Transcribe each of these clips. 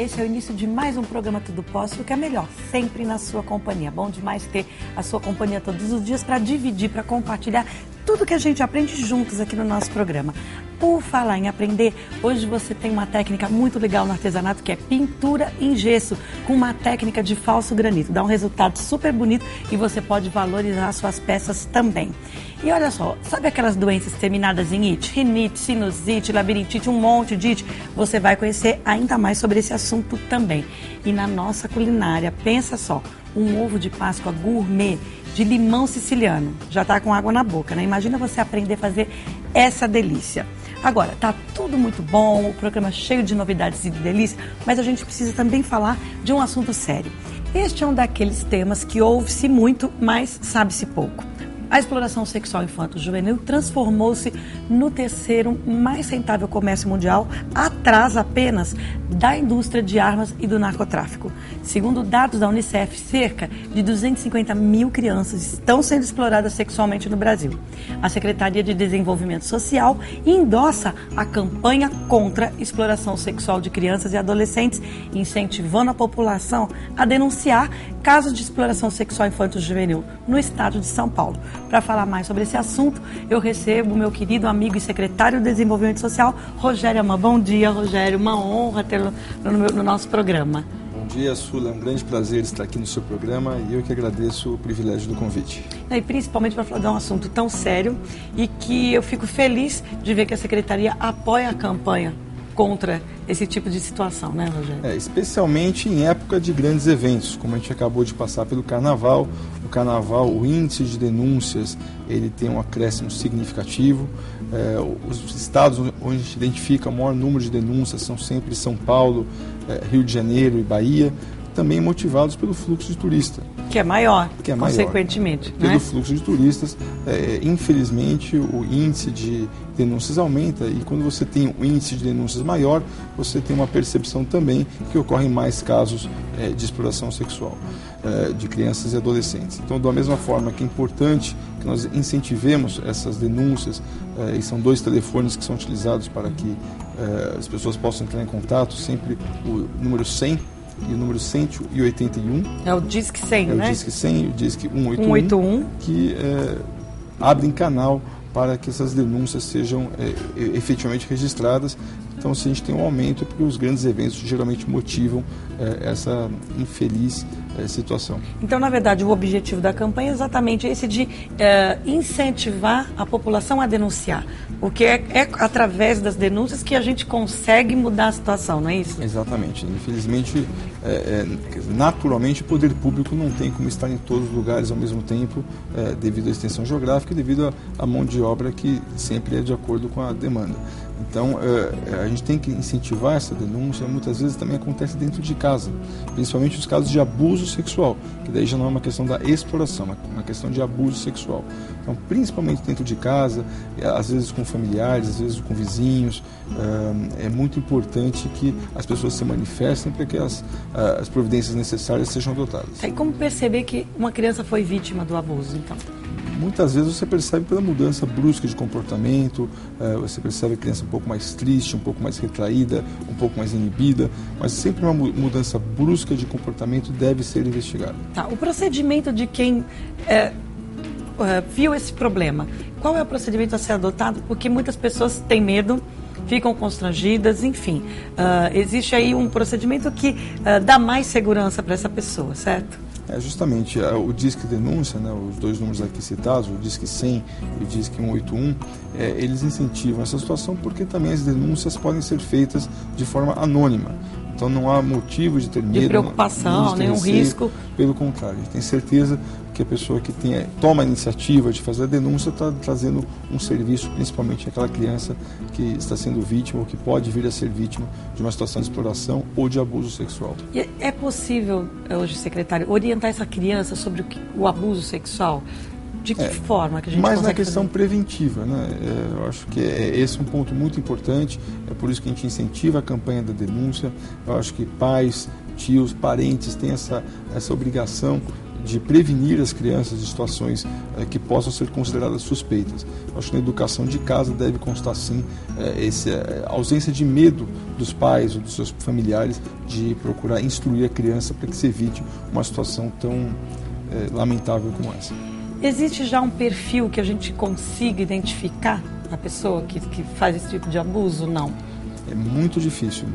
esse é o início de mais um programa Tudo Posso, o que é melhor, sempre na sua companhia. Bom demais ter a sua companhia todos os dias para dividir, para compartilhar tudo que a gente aprende juntos aqui no nosso programa. Por falar em aprender, hoje você tem uma técnica muito legal no artesanato, que é pintura em gesso, com uma técnica de falso granito. Dá um resultado super bonito e você pode valorizar suas peças também. E olha só, sabe aquelas doenças terminadas em ite? Rinite, sinusite, labirintite, um monte de ite? Você vai conhecer ainda mais sobre esse assunto também. E na nossa culinária, pensa só, um ovo de Páscoa gourmet de limão siciliano. Já tá com água na boca, né? Imagina você aprender a fazer essa delícia. Agora, tá tudo muito bom, o programa cheio de novidades e de delícia, mas a gente precisa também falar de um assunto sério. Este é um daqueles temas que ouve-se muito, mas sabe-se pouco. A exploração sexual infanto-juvenil transformou-se no terceiro mais rentável comércio mundial, atrás apenas da indústria de armas e do narcotráfico. Segundo dados da Unicef, cerca de 250 mil crianças estão sendo exploradas sexualmente no Brasil. A Secretaria de Desenvolvimento Social endossa a campanha contra a exploração sexual de crianças e adolescentes, incentivando a população a denunciar casos de exploração sexual infanto-juvenil no estado de São Paulo. Para falar mais sobre esse assunto, eu recebo o meu querido amigo e secretário de Desenvolvimento Social, Rogério Amã. Bom dia, Rogério. Uma honra tê-lo no nosso programa. Bom dia, Sula. É um grande prazer estar aqui no seu programa e eu que agradeço o privilégio do convite. E principalmente para falar de um assunto tão sério e que eu fico feliz de ver que a Secretaria apoia a campanha contra esse tipo de situação, né, Rogério? Especialmente em época de grandes eventos, como a gente acabou de passar pelo Carnaval. No Carnaval, o índice de denúncias ele tem um acréscimo significativo. Os estados onde a gente identifica o maior número de denúncias são sempre São Paulo, Rio de Janeiro e Bahia, também motivados pelo fluxo de turista. Que é maior, consequentemente. Pelo fluxo de turistas, infelizmente o índice de denúncias aumenta e quando você tem um índice de denúncias maior, você tem uma percepção também que ocorrem mais casos de exploração sexual de crianças e adolescentes. Então, da mesma forma que é importante que nós incentivemos essas denúncias, e são 2 telefones que são utilizados para que as pessoas possam entrar em contato, sempre o número 100 e o número 181. É o Disque 100, né? É o Disque 100 e o Disque 181, que abrem canal para que essas denúncias sejam efetivamente registradas. Então, se a gente tem um aumento, é porque os grandes eventos geralmente motivam essa infeliz situação. Então, na verdade, o objetivo da campanha é exatamente esse de incentivar a população a denunciar, porque é através das denúncias que a gente consegue mudar a situação, não é isso? Exatamente. Infelizmente, naturalmente, o poder público não tem como estar em todos os lugares ao mesmo tempo, devido à extensão geográfica e devido à mão de obra que sempre é de acordo com a demanda. Então, a gente tem que incentivar essa denúncia. Muitas vezes também acontece dentro de casa, principalmente os casos de abuso sexual, que daí já não é uma questão da exploração, é uma questão de abuso sexual. Então, principalmente dentro de casa, às vezes com familiares, às vezes com vizinhos, é muito importante que as pessoas se manifestem para que as providências necessárias sejam adotadas. E como perceber que uma criança foi vítima do abuso, então? Muitas vezes você percebe pela mudança brusca de comportamento, você percebe a criança um pouco mais triste, um pouco mais retraída, um pouco mais inibida, mas sempre uma mudança brusca de comportamento deve ser investigada. Tá, o procedimento de quem viu esse problema, qual é o procedimento a ser adotado? Porque muitas pessoas têm medo, ficam constrangidas, enfim. Existe aí um procedimento que dá mais segurança para essa pessoa, certo? Justamente, o Disque Denúncia, né, os 2 números aqui citados, o Disque 100 e o Disque 181, eles incentivam essa situação porque também as denúncias podem ser feitas de forma anônima. Então não há motivo de ter medo, de preocupação, nenhum risco. Pelo contrário, a gente tem certeza que a pessoa que toma a iniciativa de fazer a denúncia está trazendo um serviço, principalmente àquela criança que está sendo vítima ou que pode vir a ser vítima de uma situação de exploração ou de abuso sexual. E é possível, hoje, secretário, orientar essa criança sobre o abuso sexual? De que forma que a gente consegue Mas na questão preventiva, né? Eu acho que esse é um ponto muito importante, é por isso que a gente incentiva a campanha da denúncia. Eu acho que pais, tios, parentes têm essa obrigação de prevenir as crianças de situações que possam ser consideradas suspeitas. Eu acho que na educação de casa deve constar, sim, a ausência de medo dos pais ou dos seus familiares de procurar instruir a criança para que se evite uma situação tão lamentável como essa. Existe já um perfil que a gente consiga identificar a pessoa que faz esse tipo de abuso? Não. É muito difícil.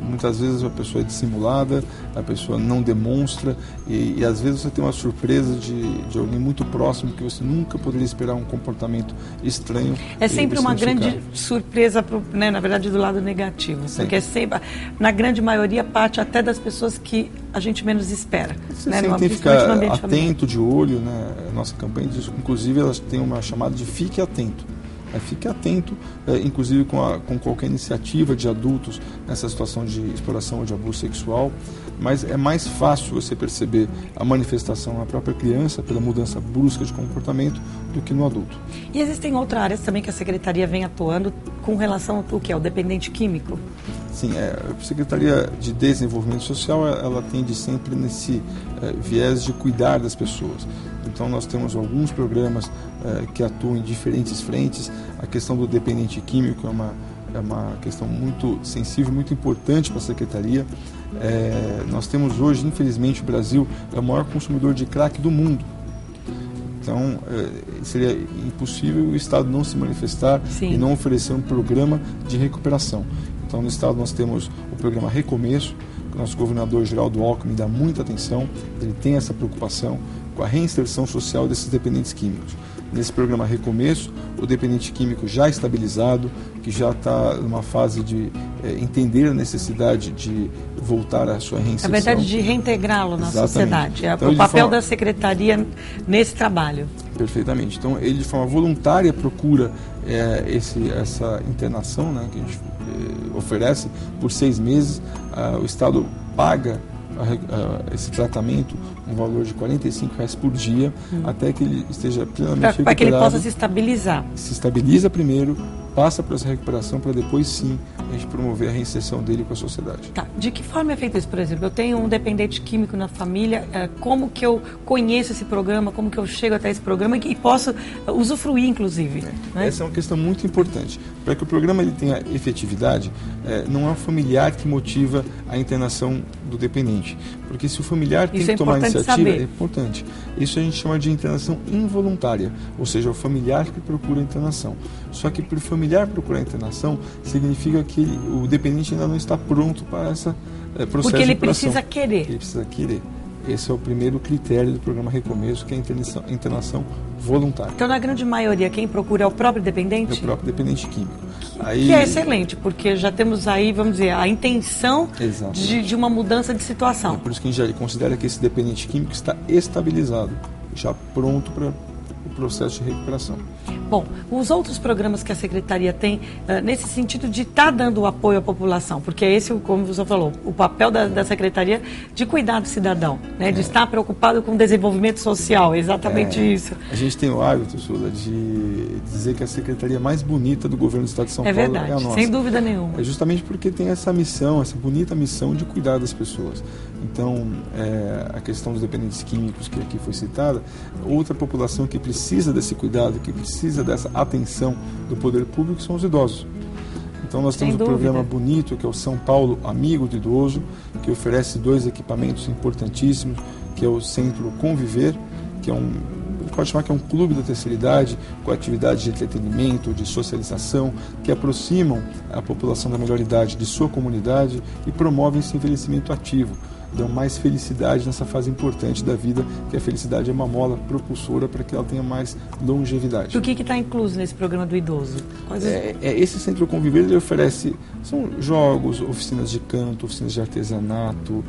Muitas vezes a pessoa é dissimulada, a pessoa não demonstra e às vezes você tem uma surpresa de alguém muito próximo que você nunca poderia esperar um comportamento estranho. É sempre uma grande surpresa, né, na verdade, do lado negativo. Sempre. Porque é sempre, na grande maioria, parte até das pessoas que a gente menos espera. Você né, tem que ficar atento, de olho, né? A nossa campanha diz, inclusive, elas têm uma chamada de Fique Atento. Fique atento, inclusive com qualquer iniciativa de adultos nessa situação de exploração ou de abuso sexual, mas é mais fácil você perceber a manifestação na própria criança pela mudança brusca de comportamento do que no adulto. E existem outras áreas também que a Secretaria vem atuando com relação ao que é o dependente químico? Sim, a Secretaria de Desenvolvimento Social, ela tende sempre nesse viés de cuidar das pessoas. Então nós temos alguns programas que atuam em diferentes frentes. A questão do dependente químico é uma questão muito sensível, muito importante para a Secretaria. Nós temos hoje, infelizmente, o Brasil é o maior consumidor de crack do mundo. Então, seria impossível o Estado não se manifestar Sim. e não oferecer um programa de recuperação. Então, no Estado nós temos o programa Recomeço, que o nosso governador Geraldo Alckmin dá muita atenção, ele tem essa preocupação com a reinserção social desses dependentes químicos. Nesse programa Recomeço, o dependente químico já estabilizado, que já está numa fase de entender a necessidade de voltar à sua reinserção. Na verdade, de reintegrá-lo na Exatamente. sociedade. Então, o papel da Secretaria nesse trabalho. Perfeitamente. Então, ele de forma voluntária procura essa internação, né, que a gente oferece por 6 meses. O Estado paga esse tratamento, um valor de R$45 por dia, até que ele esteja plenamente recuperado. Para que ele possa se estabilizar. Se estabiliza primeiro, passa por essa recuperação para depois sim a gente promover a reinserção dele com a sociedade. Tá. De que forma é feito isso? Por exemplo, eu tenho um dependente químico na família, como que eu conheço esse programa, como que eu chego até esse programa e posso usufruir, inclusive? Né? Essa é uma questão muito importante. Para que o programa ele tenha efetividade, não é o familiar que motiva a internação do dependente. Porque se o familiar tem que tomar a iniciativa, é importante. Isso a gente chama de internação involuntária, ou seja, o familiar que procura a internação. Só que para o familiar procurar a internação, significa que o dependente ainda não está pronto para essa processo porque ele de recuperação. precisa querer. Ele precisa querer. Esse é o primeiro critério do programa Recomeço, que é a internação voluntária. Então, na grande maioria, quem procura é o próprio dependente? É o próprio dependente químico. Que é excelente, porque já temos aí, vamos dizer, a intenção de uma mudança de situação. É por isso que a gente já considera que esse dependente químico está estabilizado, já pronto para o processo de recuperação. Bom, os outros programas que a Secretaria tem nesse sentido de estar dando apoio à população, porque é esse, como você falou, o papel da Secretaria de cuidar do cidadão, né, de estar preocupado com o desenvolvimento social, exatamente isso. A gente tem o hábito, Sula, de dizer que a Secretaria mais bonita do governo do Estado de São Paulo verdade, é a nossa. Sem dúvida nenhuma. É justamente porque tem essa missão, essa bonita missão de cuidar das pessoas. Então, a questão dos dependentes químicos que aqui foi citada, outra população que precisa desse cuidado, que precisa dessa atenção do poder público são os idosos. Então nós temos um programa bonito que é o São Paulo Amigo do Idoso, que oferece 2 equipamentos importantíssimos, que é o Centro Conviver, que pode chamar que é um clube da terceira idade, com atividades de entretenimento, de socialização, que aproximam a população da melhor idade de sua comunidade e promovem esse envelhecimento ativo. Dão mais felicidade nessa fase importante da vida, que a felicidade é uma mola propulsora para que ela tenha mais longevidade. E o que está incluso nesse programa do idoso? Esse Centro Conviver ele oferece jogos, oficinas de canto, oficinas de artesanato,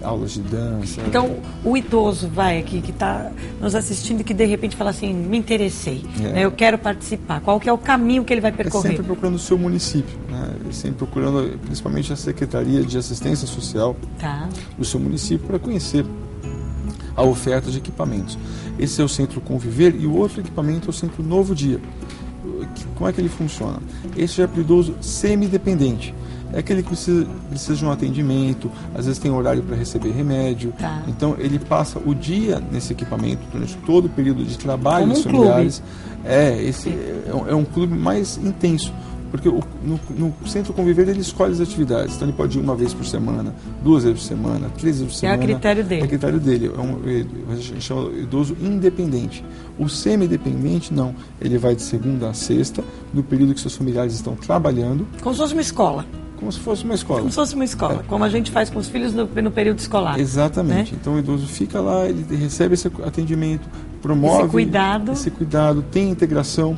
aulas de dança. Então, o idoso que está nos assistindo e que de repente fala assim, me interessei, né, eu quero participar. Qual que é o caminho que ele vai percorrer? Sempre procurando o seu município, né, sempre procurando principalmente a Secretaria de Assistência Social. Tá. Do seu município para conhecer a oferta de equipamentos. Esse é o Centro Conviver e o outro equipamento é o Centro Novo Dia. Como é que ele funciona? Esse já é para o idoso semi-dependente. é aquele que precisa de um atendimento, às vezes tem horário para receber remédio. Tá. Então ele passa o dia nesse equipamento durante todo o período de trabalho dos Como um familiares. É um clube mais intenso. Porque no Centro Conviver ele escolhe as atividades. Então ele pode ir uma vez por semana, 2 vezes por semana, 3 vezes por semana. É a critério dele. É a critério dele. A gente chama de idoso independente. O semi-dependente, não. Ele vai de segunda a sexta, no período que seus familiares estão trabalhando. Como se fosse uma escola. Como se fosse uma escola. Como se fosse uma escola. Como a gente faz com os filhos no período escolar. Exatamente. Né? Então o idoso fica lá, ele recebe esse atendimento, promove esse cuidado, tem integração,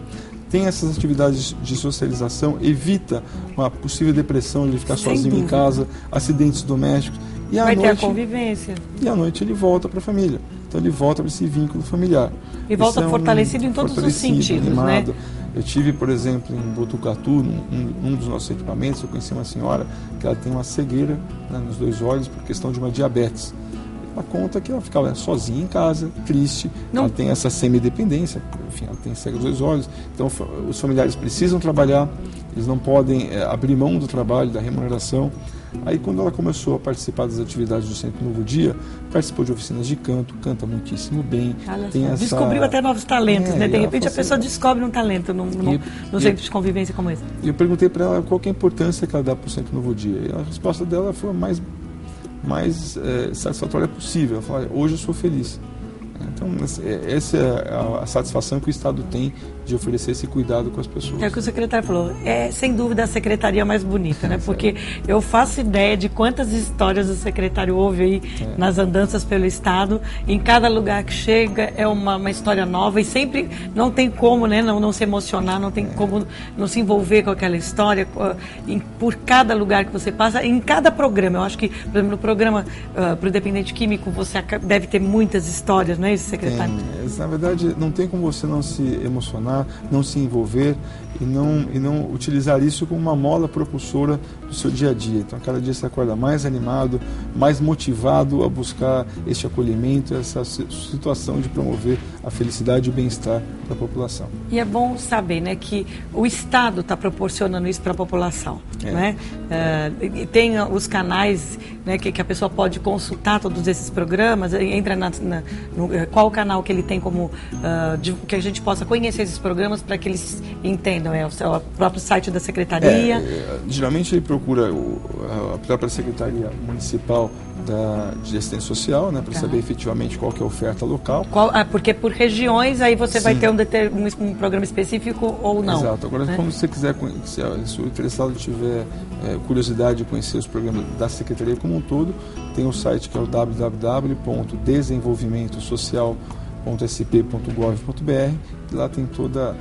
tem essas atividades de socialização, evita uma possível depressão, ele ficar sozinho em casa, acidentes domésticos. E vai ter a convivência. E à noite ele volta para a família. Então ele volta para esse vínculo familiar. E volta fortalecido em todos os sentidos, animado. Né? Eu tive, por exemplo, em Botucatu, num dos nossos equipamentos, eu conheci uma senhora que ela tem uma cegueira, né, nos 2 olhos por questão de uma diabetes. Ela conta que ela ficava sozinha em casa, triste, ela tem essa semidependência, enfim, ela tem cega dos 2 olhos, então os familiares precisam trabalhar, eles não podem abrir mão do trabalho, da remuneração. Aí quando ela começou a participar das atividades do Centro Novo Dia, participou de oficinas de canto, canta muitíssimo bem. Descobriu até novos talentos, né? De repente a pessoa descobre um talento no centro de convivência como esse. E eu perguntei para ela qual que é a importância que ela dá para o Centro Novo Dia. E a resposta dela foi a mais satisfatória possível. Ela falou: hoje eu sou feliz. Então, essa é a satisfação que o Estado tem de oferecer esse cuidado com as pessoas. É o que o secretário falou. É, sem dúvida, a secretaria mais bonita, né? Porque eu faço ideia de quantas histórias o secretário ouve aí nas andanças pelo Estado. Em cada lugar que chega é uma história nova e sempre não tem como, né, não se emocionar, não tem como não se envolver com aquela história. Por cada lugar que você passa, em cada programa. Eu acho que, por exemplo, no programa para o dependente químico, você deve ter muitas histórias, não é isso, secretário? Na verdade, não tem como você não se emocionar, não se envolver e não utilizar isso como uma mola propulsora do seu dia a dia. Então, cada dia você acorda mais animado, mais motivado a buscar este acolhimento, essa situação de promover a felicidade e o bem-estar para a população. E é bom saber, né, que o Estado está proporcionando isso para a população. Né? Tem os canais, né, que a pessoa pode consultar todos esses programas, entra qual canal que ele tem como que a gente possa conhecer esses programas para que eles entendam. É o próprio site da Secretaria? Geralmente ele procura a própria Secretaria Municipal de Assistência Social, né, para saber efetivamente qual que é a oferta local. Porque por regiões aí você vai ter um programa específico ou não. Exato. Agora, quando você quiser, se o interessado tiver curiosidade de conhecer os programas da Secretaria como um todo, tem o site que é o www.desenvolvimentosocial.sp.gov.br, e lá tem toda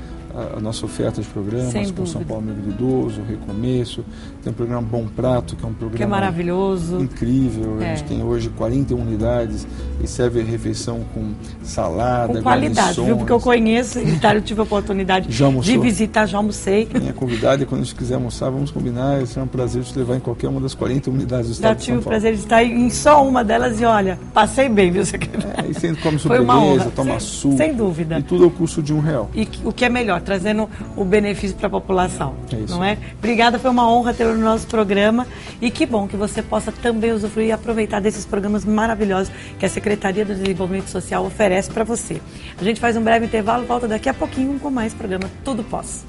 a nossa oferta de programas, como São Paulo Amigo do Idoso, Recomeço, tem o programa Bom Prato, que é um programa que é maravilhoso, incrível. A gente tem hoje 41 unidades e serve refeição com salada, com qualidade, viu? Porque eu conheço, eu tive a oportunidade de visitar, já almocei. Quem é convidado, e quando a gente quiser almoçar, vamos combinar, será um prazer te levar em qualquer uma das 40 unidades do estado de São Paulo. Já tive o prazer de estar em só uma delas e olha, passei bem, viu, secretário? E você come sobremesa, toma suco. Sem dúvida. E tudo ao custo de R$1. E o que é melhor, trazendo o benefício para a população. Não é? Obrigada, foi uma honra ter no nosso programa e que bom que você possa também usufruir e aproveitar desses programas maravilhosos que a Secretaria do Desenvolvimento Social oferece para você. A gente faz um breve intervalo, volta daqui a pouquinho com mais programa Tudo Pós.